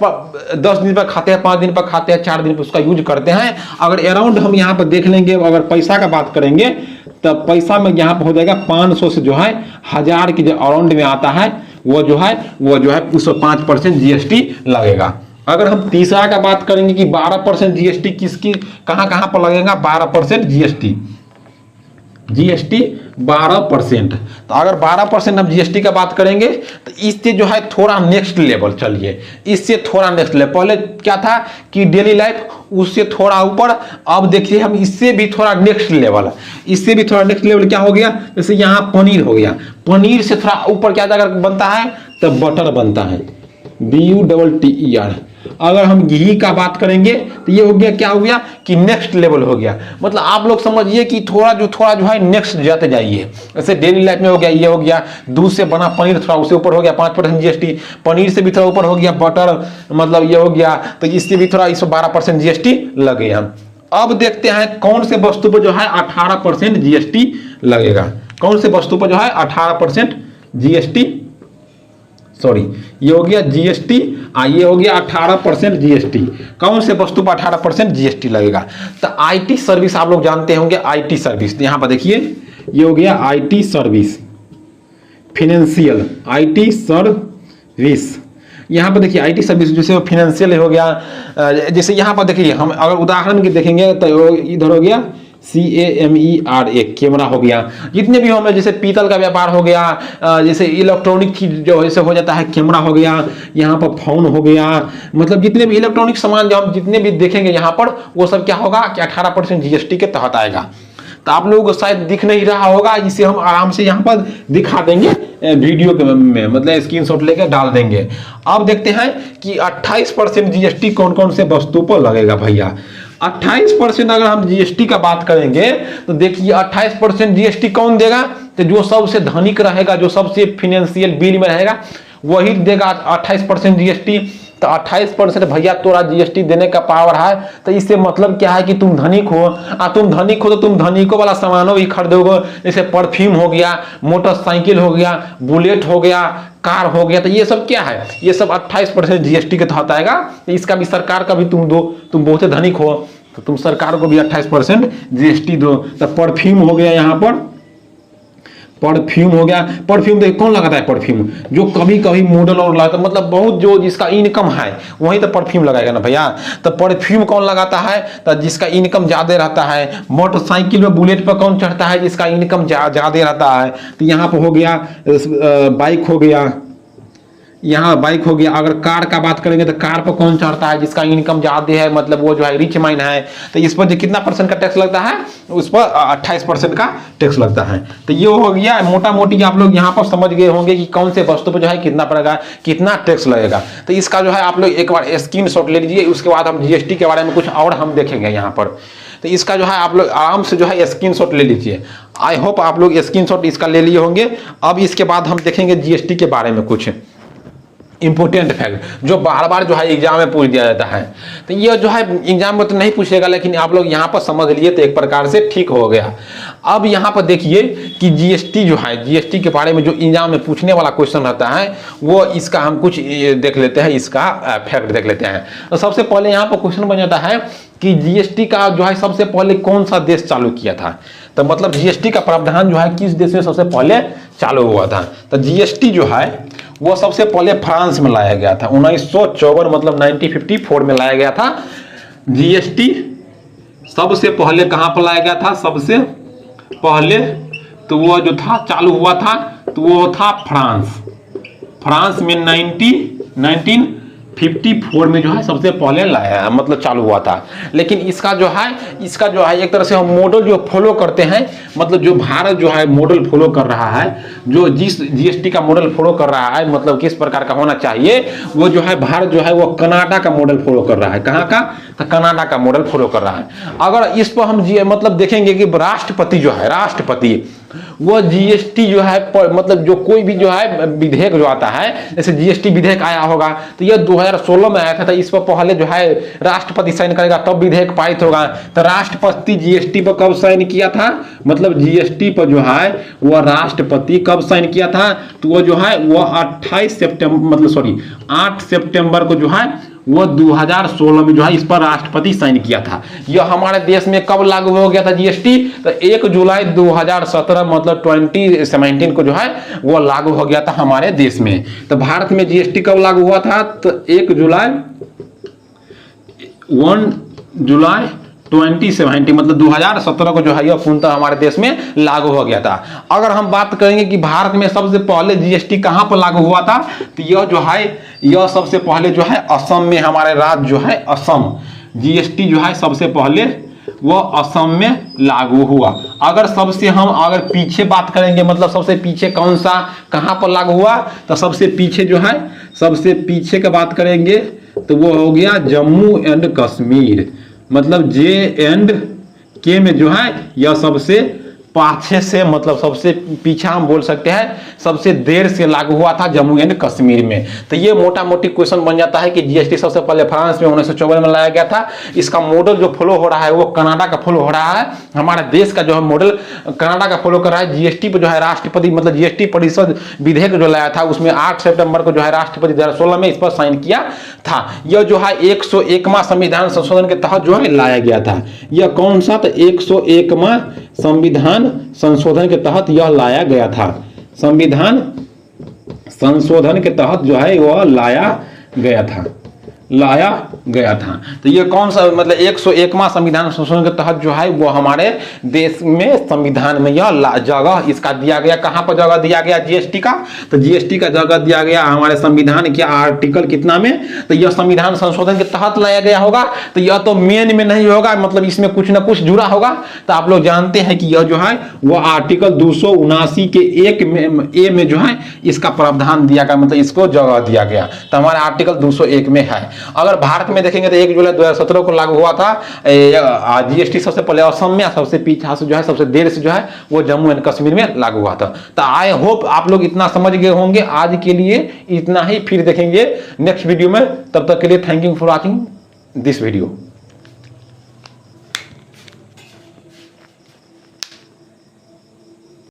10 दिन पर खाते हैं, 5 दिन पर खाते हैं, 4 दिन पर उसका यूज करते हैं। अगर अराउंड हम यहाँ पर देख लेंगे, अगर पैसा का बात करेंगे तो पैसा में यहाँ पर हो जाएगा 500 से जो है 1000 की जो अराउंड में आता है वो जो है उस पर 5% जीएसटी लगेगा। अगर हम तीसरा का बात करेंगे कि 12% जीएसटी किसकी कहाँ पर लगेगा, 12% जीएसटी 12%। तो अगर 12% हम जीएसटी का बात करेंगे तो इससे जो है थोड़ा नेक्स्ट लेवल, चलिए इससे थोड़ा नेक्स्ट लेवल। पहले क्या था कि डेली लाइफ, उससे थोड़ा ऊपर। अब देखिए हम इससे भी थोड़ा नेक्स्ट लेवल, इससे भी थोड़ा नेक्स्ट लेवल क्या हो गया, जैसे यहाँ पनीर हो गया, पनीर से थोड़ा ऊपर क्या अगर बनता है तो बटर बनता है, BUTTER। अगर हम घी का बात करेंगे तो ये हो गया, क्या हो गया कि नेक्स्ट लेवल हो गया। मतलब आप लोग समझिए कि थोड़ा जो है नेक्स्ट जाते जाइए। जैसे डेली लाइफ में हो गया, ये हो गया दूध से बना पनीर, थोड़ा उससे ऊपर हो गया 5% जीएसटी। पनीर से भी थोड़ा ऊपर हो गया बटर, मतलब ये हो गया, तो इससे भी थोड़ा, इस 12% जीएसटी लगे हम। अब देखते हैं कौन से वस्तु पर जो है 18% जीएसटी लगेगा, कौन से वस्तु पर जो है 18% जीएसटी, सॉरी ये हो गया जीएसटी, ये हो गया 18% जीएसटी। कौन से वस्तु पर 18% जीएसटी लगेगा? तो आईटी सर्विस आप लोग जानते होंगे, आईटी सर्विस। यहाँ पर देखिए ये हो गया IT service, financial IT service. यहाँ पर देखिए आईटी सर्विस जैसे फिनेंशियल हो गया। जैसे यहाँ पर देखिए हम अगर उदाहरण के देखेंगे तो इधर हो गया CAMERA, कैमरा हो गया। जितने भी हमें जैसे पीतल का व्यापार हो गया, जैसे इलेक्ट्रॉनिक चीज जो ऐसे हो जाता है, कैमरा हो गया, यहाँ पर फोन हो गया, मतलब जितने भी इलेक्ट्रॉनिक सामान जो हम जितने भी देखेंगे यहाँ पर, वो सब क्या होगा कि 18% जीएसटी के तहत आएगा। तो आप लोगों को शायद दिख नहीं रहा होगा, इसे हम आराम से यहाँ पर दिखा देंगे वीडियो में, मतलब स्क्रीनशॉट लेकर डाल देंगे। अब देखते हैं कि 28% जीएसटी कौन कौन से वस्तु पर लगेगा भैया। 28% अगर हम जीएसटी का बात करेंगे तो देखिए 28% जीएसटी कौन देगा, तो जो सबसे धनिक रहेगा, जो सबसे फाइनेंशियल बिल में रहेगा वही देगा 28% जीएसटी। तो 28% भैया तोरा जीएसटी देने का पावर है। तो इससे मतलब क्या है कि तुम धनिक हो, तुम धनिक हो तो तुम धनिकों वाला सामानों भी खरीदोगे, जैसे परफ्यूम हो गया, मोटरसाइकिल हो गया, बुलेट हो गया, कार हो गया। तो ये सब क्या है, ये सब 28% जीएसटी के तहत आएगा। तो इसका भी सरकार का भी तुम दो, तुम बहुत धनिक हो तो तुम सरकार को भी 28% जीएसटी दो। तो परफ्यूम हो गया, यहाँ पर परफ्यूम हो गया। परफ्यूम देखिए कौन लगाता है, परफ्यूम जो कभी कभी मॉडल और लगाता, मतलब बहुत जो जिसका इनकम है वही तो परफ्यूम लगाएगा ना भैया। तो परफ्यूम कौन लगाता है, तो जिसका इनकम ज्यादा रहता है। मोटरसाइकिल में बुलेट पर कौन चढ़ता है, जिसका इनकम ज्यादा रहता है। तो यहाँ पर हो गया बाइक हो गया, यहाँ बाइक हो गया। अगर कार का बात करेंगे तो कार पर कौन चढ़ता है, जिसका इनकम ज्यादा है, मतलब वो जो है रिच मैन है। तो इस पर जो कितना % का टैक्स लगता है, उस पर 28% का टैक्स लगता है। तो ये हो गया मोटा मोटी, आप लोग यहाँ पर समझ गए होंगे कि कौन से वस्तु पर जो है कितना पड़ेगा, कितना टैक्स लगेगा। तो इसका जो है आप लोग एक बार स्क्रीनशॉट ले लीजिए, उसके बाद हम जीएसटी के बारे में कुछ और हम देखेंगे यहाँ पर। तो इसका जो है आप लोग आराम से जो है स्क्रीनशॉट ले लीजिए। आई होप आप लोग स्क्रीनशॉट इसका ले लिए होंगे। अब इसके बाद हम देखेंगे जीएसटी के बारे में कुछ। इंपोर्टेंट फैक्ट जो बार बार जो है एग्जाम में पूछ दिया जाता है। तो ये जो है एग्जाम में तो नहीं पूछेगा, लेकिन आप लोग यहाँ पर समझ लिए तो एक प्रकार से ठीक हो गया। अब यहाँ पर देखिए कि जीएसटी जो है, जीएसटी के बारे में जो एग्जाम में पूछने वाला क्वेश्चन रहता है वो इसका हम कुछ देख लेते हैं, इसका फैक्ट देख लेते हैं। तो सबसे पहले यहाँ पर क्वेश्चन बन जाता है कि जीएसटी का जो है सबसे पहले कौन सा देश चालू किया था। तो मतलब जीएसटी का प्रावधान जो है किस देश में सबसे पहले चालू हुआ था। तो जीएसटी जो है वो सबसे पहले फ्रांस में लाया गया था 1954, मतलब 1954 में लाया गया था। जीएसटी सबसे पहले कहां पर लाया गया था, सबसे पहले तो वो जो था चालू हुआ था तो वो था फ्रांस में 1954 में जो है सबसे पहले लाया, मतलब चालू हुआ था। लेकिन इसका जो है एक तरह से हम मॉडल जो फॉलो करते हैं, मतलब जो भारत जो है मॉडल फॉलो कर रहा है, जो जिस जीएसटी का मॉडल फॉलो कर रहा है, मतलब किस प्रकार का होना चाहिए, वो जो है भारत जो है वो कनाडा का मॉडल फॉलो कर रहा है। कहाँ का? तो कनाडा का मॉडल फॉलो कर रहा है। अगर इस पर हम मतलब देखेंगे कि राष्ट्रपति जो है, राष्ट्रपति वो जीएसटी जो है मतलब जो कोई भी जो है विधेयक जो आता है, जैसे जीएसटी विधेयक आया होगा तो यह 2016 में आया था। तो इस पर पहले जो है राष्ट्रपति साइन करेगा तब विधेयक पारित होगा। तो राष्ट्रपति जीएसटी पर कब साइन किया था, मतलब जीएसटी पर जो है वह राष्ट्रपति कब साइन किया था, तो वो जो है वो 8 सितंबर को जो है वो 2016 में जो है इस पर राष्ट्रपति साइन किया था। यह हमारे देश में कब लागू हो गया था जीएसटी, तो 1 जुलाई 2017 मतलब 2017 को जो है वो लागू हो गया था हमारे देश में। तो भारत में जीएसटी कब लागू हुआ था, तो 1 जुलाई 2017 मतलब 2017 को जो है यह पूर्णतः हमारे देश में लागू हो गया था। अगर हम बात करेंगे कि भारत में सबसे पहले जीएसटी कहां पर लागू हुआ था, तो यह जो है यह सबसे पहले जो है असम में, हमारे राज्य जो है असम, जीएसटी जो है सबसे पहले वो असम में लागू हुआ। अगर अगर पीछे बात करेंगे, मतलब सबसे पीछे कौन सा कहां पर लागू हुआ, तो सबसे पीछे जो है सबसे पीछे का बात करेंगे तो वो हो गया जम्मू एंड कश्मीर, मतलब J&K में जो है यह सबसे पाछे से, मतलब सबसे पीछा हम बोल सकते हैं, सबसे देर से लागू हुआ था जम्मू एंड कश्मीर में। तो ये मोटा मोटी क्वेश्चन बन जाता है कि जीएसटी सबसे पहले फ्रांस में 1954 में लाया गया था। इसका मॉडल जो फॉलो हो रहा है वो कनाडा का फॉलो हो रहा है। हमारे देश का जो है मॉडल कनाडा का फॉलो कर रहा है। जीएसटी पर जो है राष्ट्रपति मतलब जीएसटी परिषद विधेयक जो लाया था उसमें 8 सितंबर को जो है राष्ट्रपति 2016 में इस पर साइन किया था। यह जो है 101वां संविधान संशोधन के तहत जो है लाया गया था। यह कौन सा, तो 101वां संविधान संशोधन के तहत यह लाया गया था। संविधान संशोधन के तहत जो है वह लाया गया था। तो ये कौन सा, मतलब 101वां संविधान संशोधन के तहत जो है वो हमारे देश में संविधान में यह जगह इसका दिया गया। कहां पर जगह दिया गया जीएसटी का, तो जीएसटी का जगह दिया गया हमारे संविधान के आर्टिकल कितना में, तो यह संविधान संशोधन के तहत लाया गया होगा। तो यह तो मेन में नहीं होगा, मतलब इसमें कुछ ना कुछ जुड़ा होगा। तो आप लोग जानते हैं कि यह जो है वह आर्टिकल 279 के 1 ए में जो है इसका प्रावधान दिया गया, मतलब इसको जगह दिया गया। तो हमारा आर्टिकल 201 में है। अगर भारत में देखेंगे तो 1 जुलाई 2017 को लागू हुआ था जीएसटी। सबसे पहले असम में, सबसे पीछा से जो है सबसे देर से जो है वो जम्मू एंड कश्मीर में लागू हुआ था। तो आई होप आप लोग इतना समझ गए होंगे। आज के लिए इतना ही, फिर देखेंगे नेक्स्ट वीडियो में। तब तक के लिए thank you for watching this video.